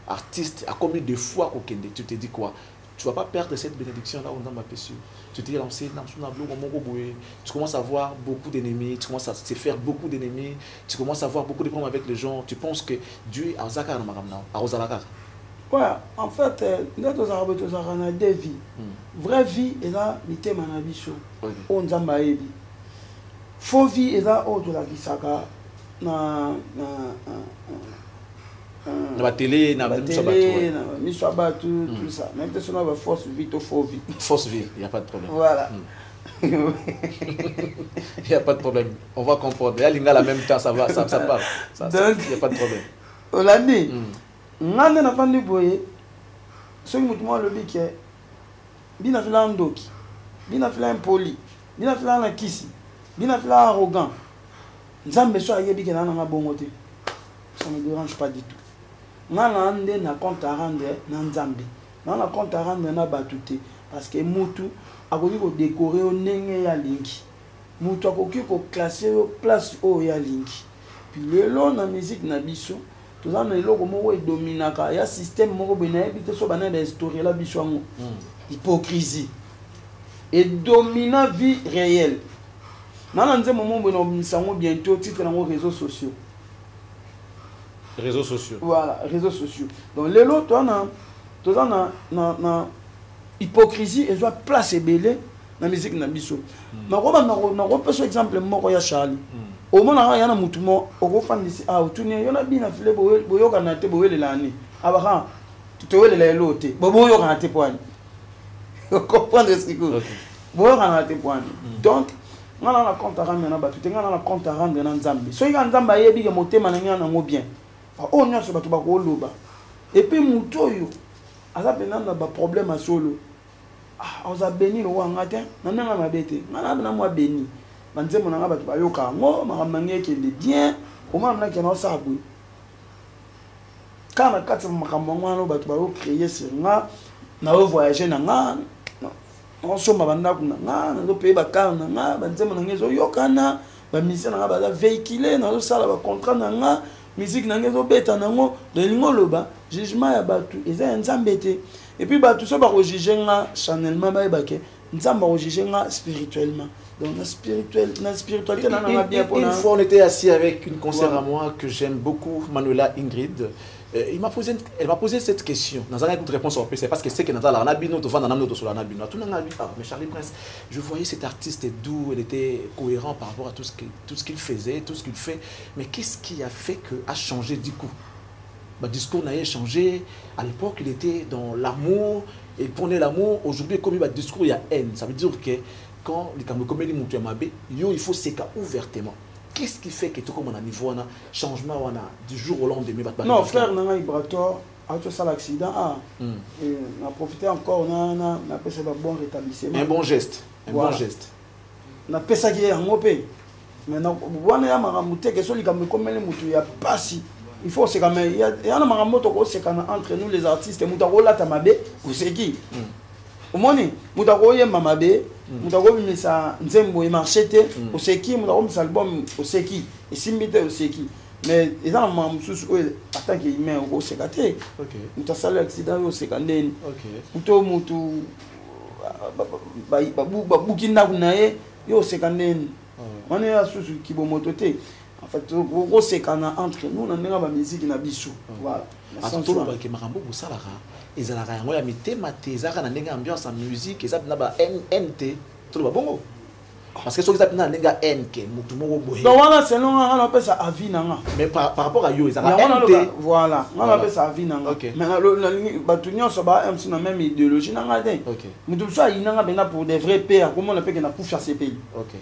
artiste, a combien de fois tu te dis quoi? Tu ne vas pas perdre cette bénédiction-là où on m'a perçu. Tu t'es lancé dans tu commences à avoir beaucoup d'ennemis, tu commences à se faire beaucoup d'ennemis, tu commences à avoir beaucoup de problèmes avec les gens, tu penses que Dieu a Ozalaka. Ouais, en fait, nous avons deux vies. Vraie vie est là, l'ité manabicho. On zamba ebi. Faux vie est là, de la gisaka. Na télé, na misabatu, tout ça. Même si on a fausse vie, faux vie. Fausse vie, il n'y a pas de problème. Voilà. Il n'y a pas de problème. On va comprendre. Et à l'Inga, en même temps, ça va, ça part. Il n'y a pas de problème. Hollande, ngande na fandi boye. Ce qui m'a le bique, bina fila ndoki, bina fila impoli, bina fila na kisi, bina fila arrogant. Nzambe so ayebi ke na nga bongote. Ça me dérange pas du tout. Ngana ande na compte à rendre na nzambe. Na compte à rendre na batute parce que mutu akoki ko décorer o ndenge ya linki. Mutu akoki ko classer o place o ya linki. Puis lelo na musique na biso, tout ça na eloko moko dominaka ya système moko bena ebite so bana d'instaurer la biso ngo. Hypocrisie. Et domina vie réelle. Nana nze moment bon on bientôt titre dans les réseaux sociaux. Réseaux sociaux. Voilà, réseaux sociaux. Donc les lots toi na hypocrisie et soit place belé na musique na biso. Na ko exemple moko ya Charlie. Au moment ya na mutumo oko fandisi a otuni yo na bina file boyo kana te boyo lelani. Abaka tutowe le lote. Boyo kana te poani. Comprendre ce que boyo kana te poani. Donc ngana na compte à rendre na batu ngana na compte à rendre na nzambe so yika nzambe ayebi ke motema na ngana ngo bien o nyonso batu ba ko loba et puis mutoyo aza pena na ba problème a solo oza béni lo wanga te na nanga mabete ngana na mwa béni banzemo na batu ba yoka ngo makamanga ke le bien o mama na ke na sabu kana katsa makambo ngwana batu ba yo créer sur nga na voyager na nga on soma banda kuna nga na pays bakana na nga banzemo na ngezo yokana ba mission na ba véhiculer na sala ba contrat na nga musique na ngezo beta nango de lingoloba jugement ya batu eza nzambete et puis batu so ba ko juger nga chanellement ba bake nzamba ko juger nga spirituellement donc na spiritualité na nga bien pour une fois on était assis avec une conseillère à moi que j'aime beaucoup, Manuela Ingrid. Elle m'a posé cette question. Dans une réponse au PC parce que c'est que dans la nabino to vendre nabino to sur la nabino. Tout n'a mais Charlie Prince, je voyais cet artiste doux, il était cohérent par rapport à tout ce qu'il faisait, tout ce qu'il fait. Mais qu'est-ce qui a fait que a changé du coup? Le discours n'a changé. À l'époque, il était dans l'amour, il prenait l'amour. Aujourd'hui, comme il y a discours, il y a haine. Ça veut dire que quand les comédies montent il faut s'écarter ouvertement. Qu'est-ce qui fait que tout comme on a niveau un changement du jour au lendemain? Non, frère, Nanga Ibrator, après ça l'accident, on a profité encore, on a fait un bon rétablissement. Un bon geste. Bon geste. On a fait ça qui est en opé. Maintenant, on a maramouté que celui qui a comme les moutons, il n'y a pas si. Il faut c'est quand même. Il y a un maramoto c'est entre nous les artistes, Moutarola Tamabe, ou c'est qui? Au moins, Moutaroye Mamabe. Moutago misa nzembo marchete oseki moutago misa album oseki esimbite oseki mais eza na msusu attend que humain o sekate OK mutasala accident o sekandeni OK mutu babukinda kunaye yo sekandeni On est à sous qui bon mototé. En fait, on sait qu'on a entre nous, on a la musique na biso. Voilà. Attends, on va que Marambo Boussalara. Ils ont la rayon, ils mettent maté, ils ont une ambiance en musique, ils ont na NT, tout le bongo. Parce que ceux qui ont na nenga NK, mutu mo boye. Donc voilà, c'est non, on appelle ça avis nanga. Mais par rapport à yo, ils ont NT. Voilà, on appelle ça avis nanga. Mais le batunyo ça va MC na même idéologie nanga dé. OK. Mutu ça inanga bena pour des vrais pères, comment on appelle que na pour faire ces pays. OK.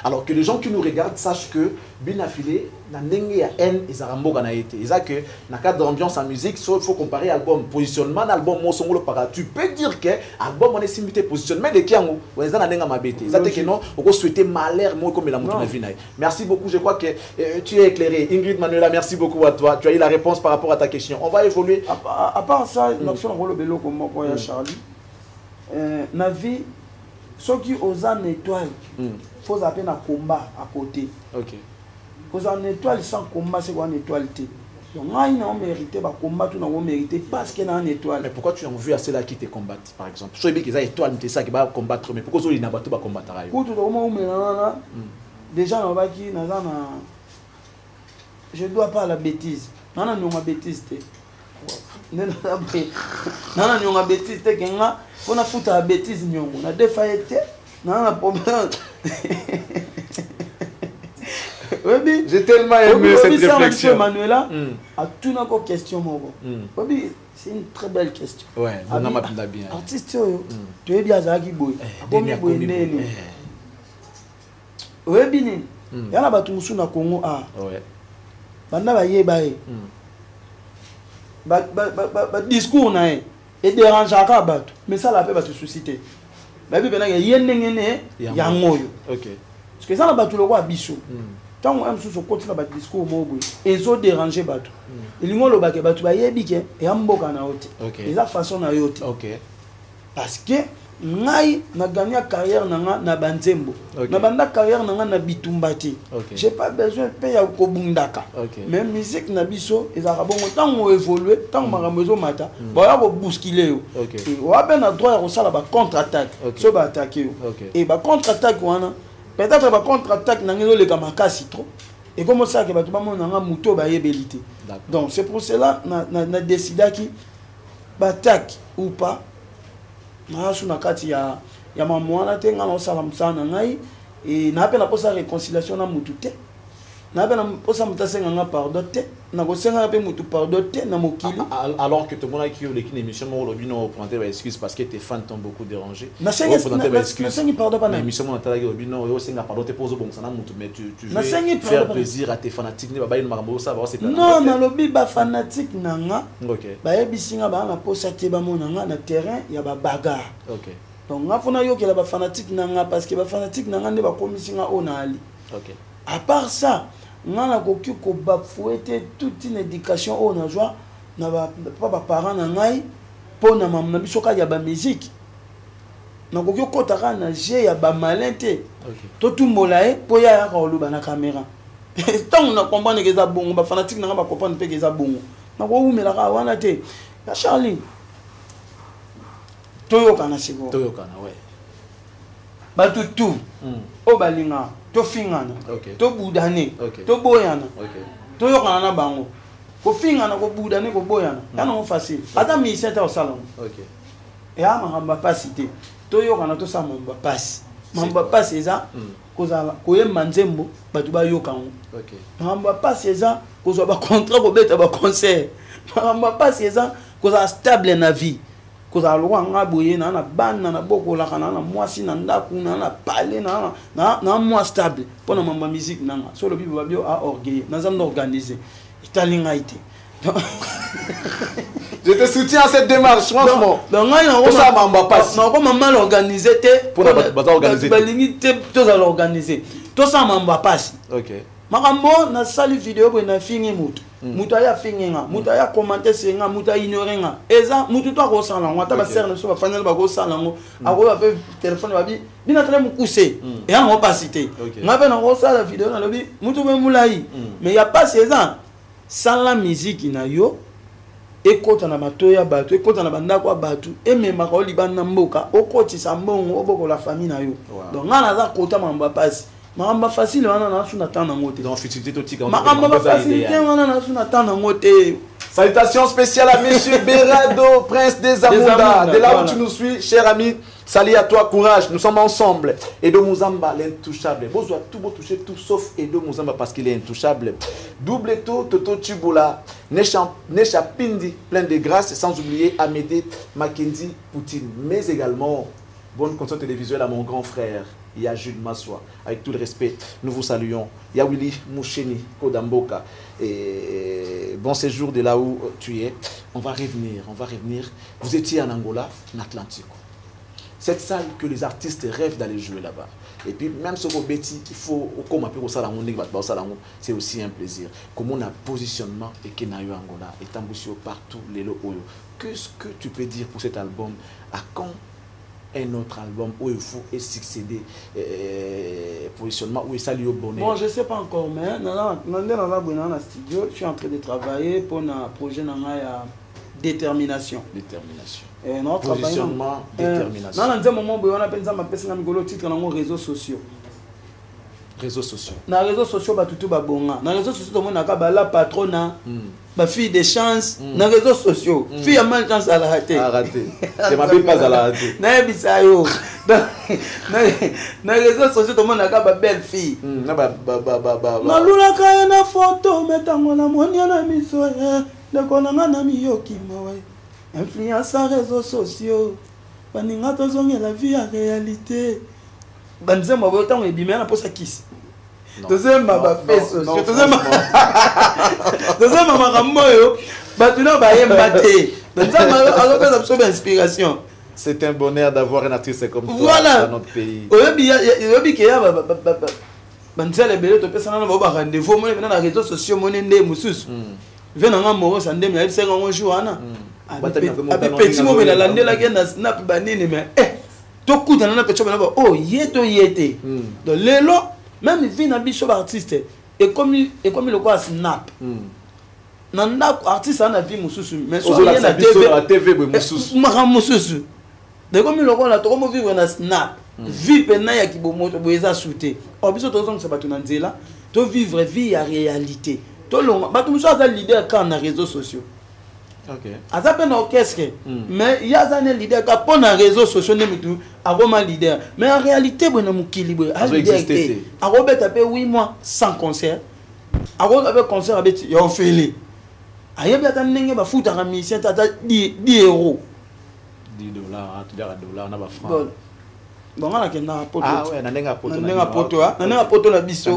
Alors que les gens qui nous regardent sachent que Binafilé, na ndenge ya N et Zaramboga na été. Ils a que na cadre d'ambiance en musique, il faut comparer album positionnement album Mosongolo para. Tu peux dire que album on est simité positionnement de kiango. Ou ils a na ndenge mabete. Ils a que non, on peut souhaiter malheur moi comme la mutu na vie. Merci beaucoup, je crois que tu es éclairé. Ingrid Manuela, merci beaucoup à toi. Tu as eu la réponse par rapport à ta question. On va évoluer. À part ça, l'action rôle bello comme moi Charlie. Na vie ceux qui osent en étoile. Faut appeler un combat à côté. OK. Parce qu'une étoile sans combat, c'est quoi une étoile? Donc, on a mérité, un combat, tout on a mérité parce qu'il y a une étoile. Mais pourquoi tu as vu à ceux-là qui te combattent, par exemple? Je sais bien qu'ils ont une étoile, mais ça qui va combattre, mais pourquoi ils n'ont pas combattre? Déjà, on va dire, je ne dois pas à la bêtise. Non, non, non, bêtise. Non, non, non, bêtise. On a foutu la bêtise, on a défaillé. Non, non, problème. J'ai tellement aimé cette réflexion. Manuela a tout une question. C'est une très belle question. Ouais, on a bien. Artiste, tu es bien Zaki Boy. Oui, bien. Il y a la Batumusu na Congo. Ouais. Banda ba ye ba e. Ba discours na e. Et dérange à Kabat. Mais ça la paix va te susciter. Mais bien il y a yangoyo. OK. Parce que ça la batu le roi biso. Tant on aime sous continue ba discours mo boy. Et zo déranger batu. Il ngolo ba ke batu ba yebi ke e amboka na ote. Et la façon na yote. OK. Parce que ngai na gagné carrière nanga na banzembo. Na banda carrière nanga na bitumbati. J'ai pas besoin de payer ko bundaka. Même musique na biso ezaka bongo tant on évoluer, tant maramezo mata, ba ya ko bousculer yo. Et wa ben na droit ya ko sala ba contre-attaque. So ba attaquer yo. Et ba contre-attaque wana peut-être ba contre-attaque nangelo le kamakasi trop. Et comme ça que ba to ba mona nga muto ba yebelité. Donc c'est pour cela na décidé qui ba attaque ou pas. Je suis ya mamwana te ngana osala msana ngai et na pena posa réconciliation na mutu te na pena posa mutasenga nga pardon te na ko senga pe mutu pardon te na mokili alors que tout le monde qui eu l'équipe émission mo lobi no prendre des excuses parce que tes fans t'ont beaucoup dérangé na senga pardon pas na émission mo natala lobi no yo senga pardon te pose bon sana mutu mais tu veux faire plaisir à tes fanatiques ne ba ba makambo ça va c'est non na lobi ba fanatique nanga OK ba yebisinga ba na posa te ba monanga na terrain ya ba bagarre. OK. Donc nga fona yo ke la ba fanatique nanga parce que ba fanatique nanga ne ba komisinga ona ali. OK. À part ça, nga na koki ko ba fouetter toute une éducation ona joie na ba parents na ngai po na mam na biso ka ya ba musique. Na koki ko taka na je ya ba malente. OK. To tout molae po ya ka oluba na caméra. Tant na comprendre que ça bongo ba fanatique nanga ba comprendre pe que ça bongo. Na ko umela ka wana te. Ya Charlie Toyokana siko. Toyokana, ouais. Batu tout. O balinga, to fingana. To budane. To boyana. Toyokana na bango. Ko fingana ko budane ko boyana. Kana mo facile. Ata mi senta au salon. OK. Et ama ngamba pasité. Toyokana to sa mamba pass. Mamba pass eza kozala koye manzembo batu ba yokango. OK. Mamba pass eza kozwa ba contrat ko beta ba concert. Mamba pass eza kozala stable na vie. Koza loa nga boye na na bana na boko la kana na mwasi na ndaku na pale na moi stable pona mamba musique nanga so le bible babio a orgueil na zam organiser italinga ité. Je te soutiens à cette démarche franchement. Donc nga na ça mamba passe na ko mamba organiser te pour ba organiser balingi te to za organiser to ça mamba passe. OK. Makambo na sali vidéo bo na fingi mutu mutu aya fingenga mutu aya commenter senga mutu aya ignorenga eza mutu to ko sala ngwa ta ba serre so ba fanel ba ko sala ngo ako ba pe téléphone ba bi bina tele mukuse et en opacité ngabe na ko sala vidéo na lobi mutu be mulai mais ya pas eza sans la musique na yo ekota na matoya batu ekota na bandako batu emema ko libana mboka okoti sa mbongo oboko la famille na yo donc ngana za kota mamba passe Ma facile, on a un attend en moté. Donc, facilité, tout tika. Ma facilité, on a un attend en moté. Salutations spéciales à Monsieur Berado, prince des Amunda. De là où tu nous suis, cher ami, salut à toi, courage. Nous sommes ensemble. Edo Muzamba, l'intouchable. Bozo a tout beau toucher, tout sauf Edo Muzamba parce qu'il est intouchable. Double to, Toto Tubula, Nesha Pindi, plein de grâce, sans oublier Amédée Mackenzie Poutine. Mais également, bonne console télévisuelle à mon grand frère. Il y a Jules Massoua, avec tout le respect, nous vous saluons. Il y a Willy Moucheni, Kodamboka. Et bon séjour de là où tu es. On va revenir. Vous étiez en Angola, en Atlantique. Cette salle que les artistes rêvent d'aller jouer là-bas. Et puis même sur vos bêtises, il faut, comme on c'est aussi un plaisir. Comme on a positionnement et qu'il y a eu Angola, et Tambusio partout, les lots. Qu'est-ce que tu peux dire pour cet album? À quand un autre album où il faut succéder positionnement où il s'allie au bonheur? Bon, je ne sais pas encore, mais dans le studio, je suis en train de travailler pour un projet de détermination. Détermination. Positionnement, détermination. Dans un moment où on appelle ça le titre dans les réseaux sociaux. Réseaux sociaux. Dans les réseaux sociaux, tout va bon. Dans les réseaux sociaux, tout le monde a la patronne. Ma fille des chances dans les réseaux sociaux. Fille a mal de chance à la rater. À rater. Je m'appelle pas à la rater. Dans les réseaux sociaux, tout le monde a une belle fille. Na lula kaya na photo metango na monia na miso de konanga na miyoki mawe. Influence à réseaux sociaux. Baninga tozonge la vie à réalité. Banze ma botango ebimé na posa kiss. Deuxième ma face. Deuxième ma ramoyo. Batuna ba yembate. Deuxième ma absorber inspiration. C'est un bonheur d'avoir un artiste comme toi voilà. Dans notre pays. Oyebi ke ya banzela bele to pesa na ba rendez-vous mo na réseaux sociaux mo ndé mususu. Vena nga mo sande mi ayise nga ngo joana. Abi petit mo bela landela ke na snap banini mais to kuta na pecho bela oh yete. Donc lelo même vina biso artiste et comme le quoi snap. Nanda artiste na vie mususu mais so na TV mususu. Mara mususu. De comme le quoi to comme vivre na snap. Vie pena ya kibomoto boeza souté. Obiso to zonga sabatu na nzela to vivre vie à réalité. To longa batu muso aza leader quand na réseaux sociaux. OK. Aza pena orchestre mais il y a un leader quand pour na réseaux sociaux ne mutu agoma leader mais en réalité bona mukili bo a leader té. Agobeta pe 8 mois sans concert. Agobeta concert avec yo feli. Ayebi ata ndenge ba futa ka musicien tata 10 euros. $10, $2 na ba francs. Bon, on a un poto. Ah ouais, nanenga poto. Nanenga poto la biso.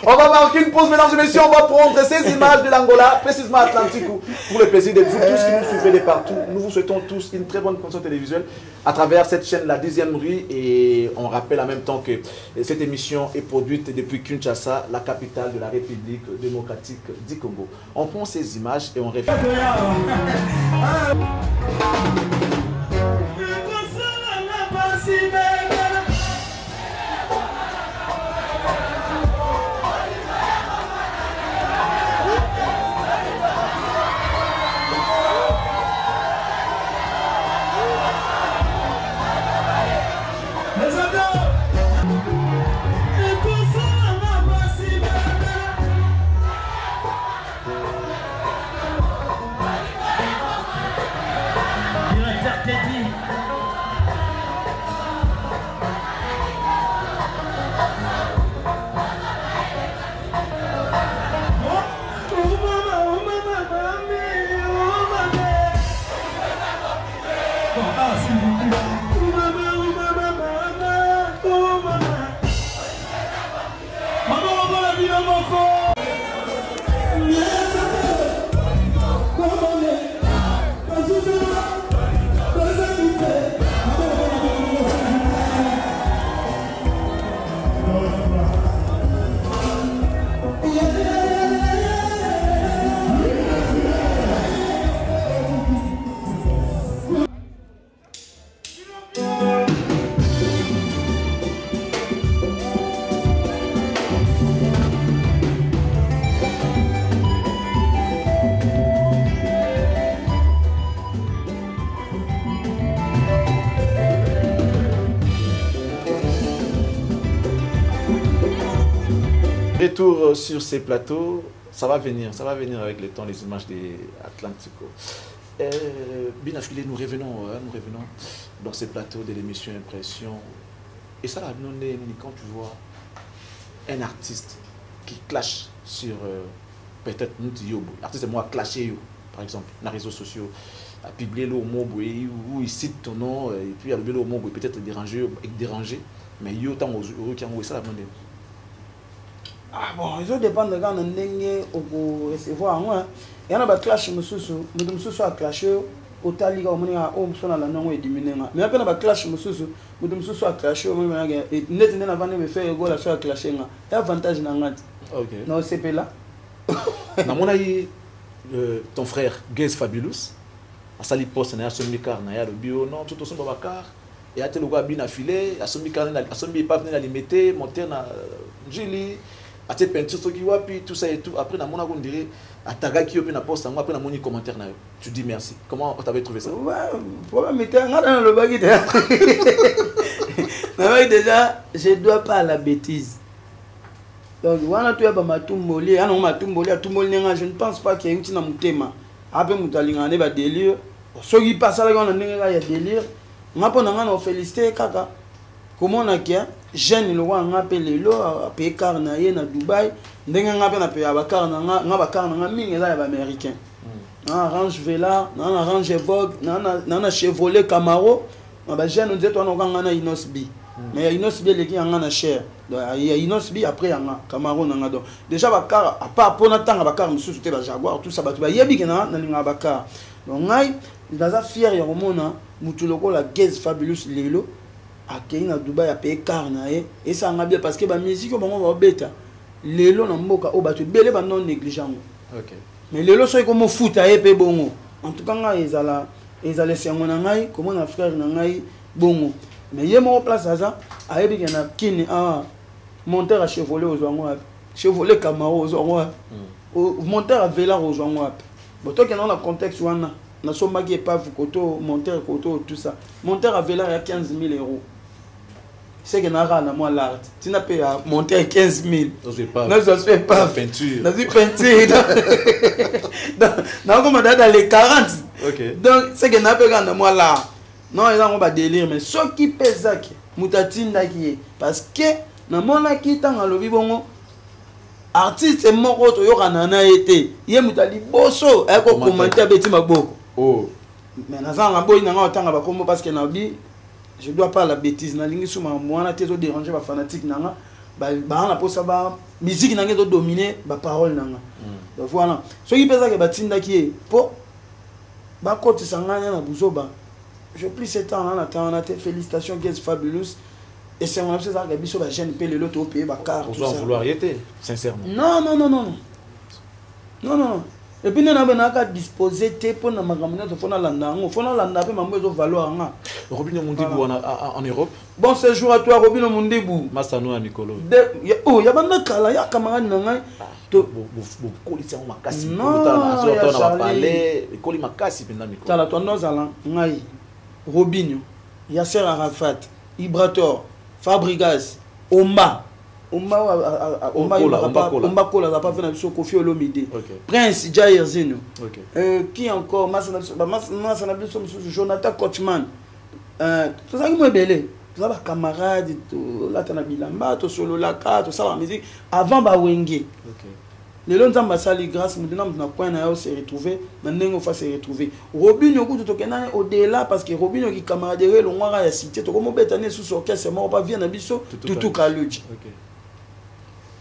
On va marquer une pause, mesdames et messieurs. On va prendre ces images de l'Angola, précisément Atlantique, pour le plaisir de vous tous qui nous suivez de partout. Nous vous souhaitons tous une très bonne console télévisuelle à travers cette chaîne, la 10e rue. Et on rappelle en même temps que cette émission est produite depuis Kinshasa, la capitale de la République démocratique du Congo. On prend ces images et on revient. Retour sur ces plateaux, ça va venir avec le temps, les images des Atlantico. Binafilé, nous revenons dans ces plateaux de l'émission Impression. Et ça, quand tu vois un artiste qui clash sur peut-être l'artiste et moi clasher, par exemple, dans les réseaux sociaux, à publier le mot où il cite ton nom, et puis à le mot peut-être déranger, mais il y a autant qui ont ça. Ah bon, ils ont dépend de quand on est au recevoir. Il y en a des clashs, nous a clashé au taliga, on a la non et diminué. Mais après, on a des clashs, nous a clashé, et net n'est pas venu me faire go la chose clashé. Il y a avantage dans le non, c'est pas là. Dans mon avis, ton frère Gaze Fabulous, à sali poste, il y a son micard, il y a le bio, non, tout au son babacar, et à tel ou bien affilé, à son micard, à son micard, il y a limité, monter na Julie. À cette peinture, tout ça et tout. Après, on dirait, à Taga qui a poste, après, on a mis commentaire. Tu dis merci. Comment tu avais trouvé ça? Ouais, problème était dans le baguette. Mais déjà, je ne dois pas à la bêtise. Donc, je ne pense pas qu'il y ait un thème. Après, je suis allé à délire. Ceux qui passent là, il y a délire. Je vais féliciter Kaka. Comment on a dit? Jeune le roi a appelé le a payé car na Dubaï. Ndenge a payé abakar na mingi là américain. Na Range Vela, na Range Vogue, na Chevrolet Camaro. Ba jeune on dit toi on a Inosbi. Mais Inosbi les qui en a cher. Il y a Inosbi après en a Camaro na donc. Déjà bakar à part pour na tanga bakar mususu te ba Jaguar tout ça ba tuba yebi na linga bakar. Donc ngai ndaza fier ya romona mutuloko la Gaze Fabulous lelo. À Dubaï a payé car et ça a bien parce que la musique va bêta les lots n'ont pas au battu belé non négligent. Mais les lots sont comme foot à épée bon. En tout cas ils allaient c'est mon angai comme mon frère nangai bon. Mais il y a mon place à ça à épée qu'il y a qui monteur à Chevrolet aux oignons Chevrolet Camaro aux oignons monteur à Vela aux oignons. Bon toi qui dans le contexte où on a son magie pas koto monteur koto tout ça monteur à Vela il y a 15 000 €. C'est que n'a rien à moi l'art. Tu n'as pas monter à 15 000. Non, je fais pas peinture. Dans une peinture. Dans dans les 40. Donc c'est que n'a pas rien à moi l'art. Non, ils ont pas délire mais ce qui pèse ça qui mutatinda qui parce que dans mon qui tant à lobi bongo artiste moko to yo kanana été. Yé mutali bosso et ko commenter beti maboko. Oh. Mais nazanga boy nanga otanga ba kombo parce que na bi je dois pas la bêtise na lingi suma mwana te zo déranger ba fanatique nanga ba na posa ba musique nanga zo dominer ba parole nanga. Donc voilà. Ce qui pesa que batinda qui po ba koti sanganya na buzoba. Je plie ce temps là na te félicitations Gaze Fabulous et c'est mon ça que biso ba jeune pe le lot au pays ba car tout ça. On vouloir y être sincèrement. Non. Et puis nous avons disposé pour nous landa pe mambo zo valoir nga. Robinho Mundibou en Europe. Bon séjour à toi Robinho Mundibou. Masano à Nicolo. Oh ya banda kala ya camarade nanga to kolisa makasi ko ta parler koli makasi penda Nicolo. Tala to nozala ngai Robinho Yasser Arafat Ibrator Fabregas Omba Kola n'a pas fait la Kofi Olomide. Prince Jair Zeno. Qui encore Jonathan Kochman. Tout ça qui m'a belé. Tout ça, camarades, là, tu as bilamba, tu solo la carte, tout ça, la musique. Avant, bah, Wenge. Les longs temps, sali grâce, maintenant, on a point à se retrouver. Maintenant, on va se retrouver. Robinho, au-delà, parce que Robinho qui camaraderait, le noir a cité. Tu comme bétané sous son caisse, c'est mort, pas bien, Nabiso, tout Kaluji.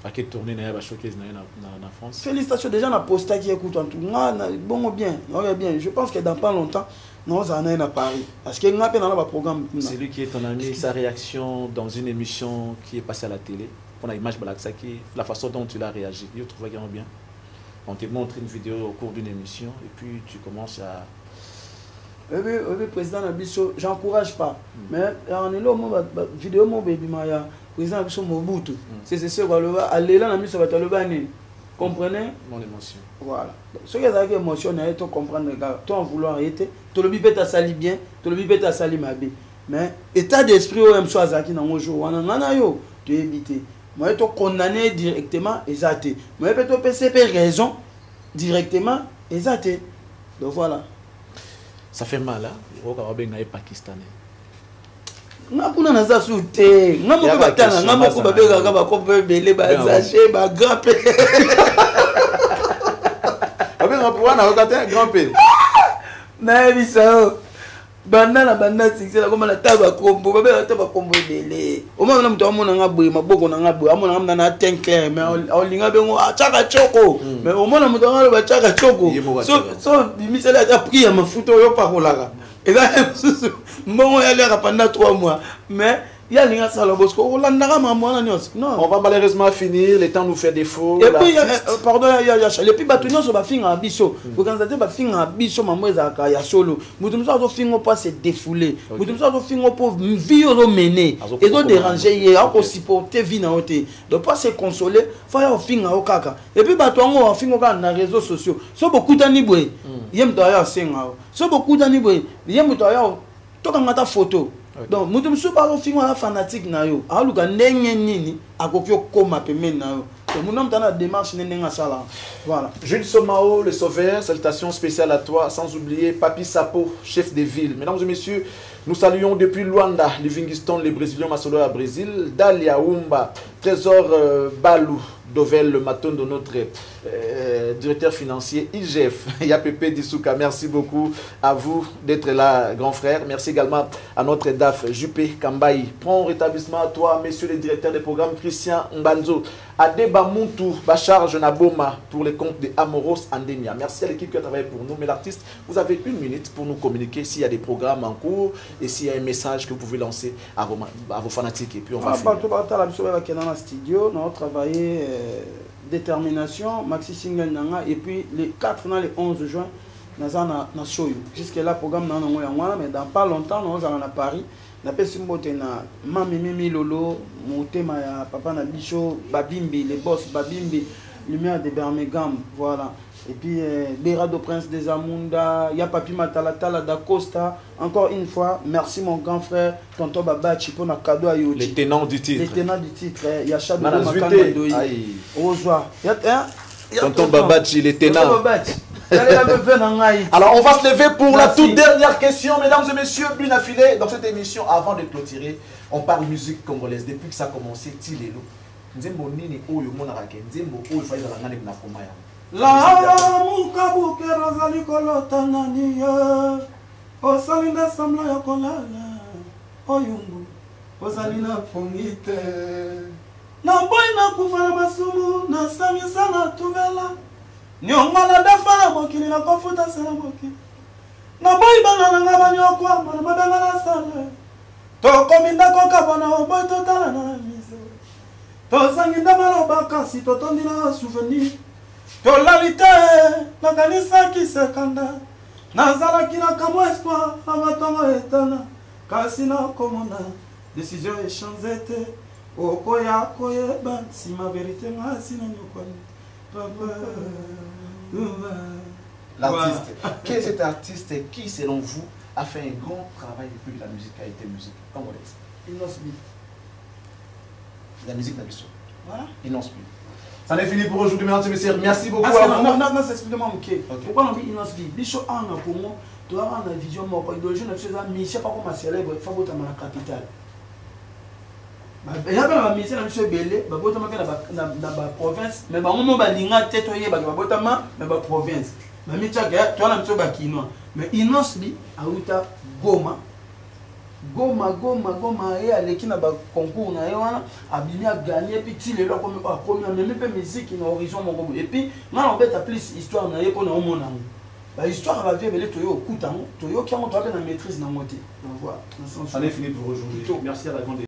À quelle tournée n'a pas choqué en France? Félicitations déjà la posta qui écoute en tout. Bon bien, bien. Je pense que dans pas longtemps, nous allons à Paris. Parce qu'il y a un programme. C'est lui qui est ton ami, sa réaction dans une émission qui est passée à la télé. On a l'image de la façon dont tu l'as réagi. Je trouve vraiment bien. On te montre une vidéo au cours d'une émission et puis tu commences à... Oui, président Nabiso, j'encourage pas. Mais on est là, vidéo, mon baby Maya. Président Nabiso Mobutu. C'est ce qu'on va aller là, Nabiso va te le banner. Comprenez? Mon émotion. Voilà. Ce qui est émotion, tu comprends, toi en vouloir être, tu le bipes à sali bien, tu le bipes à sali ma bé. Mais état d'esprit, au même chose, qui n'a pas joué, tu es évité. moi to condamner directement exacté moi peut to PCP raison directement exacté donc voilà ça fait mal là au Kabenga et pakistanais nga kuna naza sute nga moko batana nga moko babeka ka ba kope belé ba sachet ba grand P abenga pour na okata grand P na bisa banda sixela comme la taba combo babeka taba combo belé o mona mto amona nga boye maboko na nga boye amona nga na ten clair mais olinga bengo achaka choko mais o mona mto nga ba chaka choko so bimisela ya priya mafuta yo pakolaka et là bon il y a pendant 3 mois mais il y a l'inga sala bosco on non on va malheureusement finir le temps nous fait défaut et puis pardon il y a et puis batunyo so ba finga biso vous constatez ba finga biso mamweza ka ya solo mutu mso zo fingo pas se défouler mutu mso zo fingo pour vie au mener et do déranger hier à supporter vie na oté donc pas se consoler faut ya finga o kaka et puis batongo fingo ka na réseaux sociaux so beaucoup tani boy yem to ya senga so beaucoup tani boy yem to ya to kanga photo. Donc, nous sommes pas fanatique na yo. Aluka ndenge nini akokyo koma pemene na yo. Donc, nous sommes dans la démarche nenga sala. Voilà. Jules Somao, le sauveur, salutations spéciales à toi, sans oublier Papi Sapo, chef des villes. Mesdames et messieurs, nous saluons depuis Luanda, Livingstone, les Brésiliens Masolo à Brésil, Dalia Umba, Trésor Balou, Dovel, le maton de notre directeur financier IGF, Yapépé Dissouka. Merci beaucoup à vous d'être là, grand frère. Merci également à notre DAF, Juppé Kambaï. Prends rétablissement à toi, messieurs les directeurs des programmes, Christian Mbanzo, Adeba Muntu, Bachar Naboma, pour les comptes de Amoros Andemia. Merci à l'équipe qui a travaillé pour nous. Mais l'artiste, vous avez 1 minute pour nous communiquer s'il y a des programmes en cours et s'il y a un message que vous pouvez lancer à vos fanatiques. Et puis on va finir. On a travaillé détermination, maxi single nanga et puis les 4 dans les 11 juin na show. Jusque là programme na ngwana mais dans pas longtemps nous allons à Paris. Na pesi mbote na mami mimi lolo motema ya papa na bicho babimbi les boss babimbi lumière de Birmingham voilà et puis Berado Prince des Amunda ya papi Matalatala da Costa encore une fois merci mon grand frère tonton Babachi pour na cadeau à Yoji les tenants du titre ya Shadow Makanda Doi au joie tonton Babachi les tenants. Alors on va se lever pour la toute dernière question, mesdames et messieurs, bien affilé dans cette émission. Avant de clôturer, on parle musique congolaise depuis que ça a commencé. Tilelo, nzembo nini oyo monarake, nzembo oyo faïda la ngane na komaya. La mukabuke rozali kolota naniya, osali na samla ya kolala, oyumbu, osali na pongite. Na boy na kufa na masumu, na sami sana tuvela. Nyongana dafala mokili na kofuta sala mokili na boy bana nga banyokwa mana mabanga na sala to kominda ko kabona oboy totala na miso to sanginda maloba kasi to tondina souvenir to lalite na kanisa kisekanda nazala kina kamo espoir avatongo etana kasi na komona décision échangée okoya koyeba si ma vérité ngasi na nyokwani. L'artiste. Qui est cet artiste qui, selon vous, a fait un grand travail depuis que la musique a été musique congolaise? Inosbi. La musique d'Abisso. Voilà. Inosbi. Ça n'est fini pour aujourd'hui, mesdames et messieurs. Merci beaucoup. Non, c'est expliquement ok. Pourquoi on dit Inosbi? Bicho a un pour moi, tu as une vision more. Idéologie, nous faisons mission pas comme célèbre, il faut voter dans la capitale. Il y a un ministère de M. Belé, dans la province, mais il y a un tête dans la province. Mais tu as un mais Inosbi, Aouta, Goma, et à l'équipe de concours, a gagné, puis il est là comme même musique qui est horizon. Et puis, on va plus histoire pour nous. L'histoire va vivre les Toyo, Toyo qui a montré la maîtrise dans le moté. Ça n'est fini pour aujourd'hui. Merci à la grande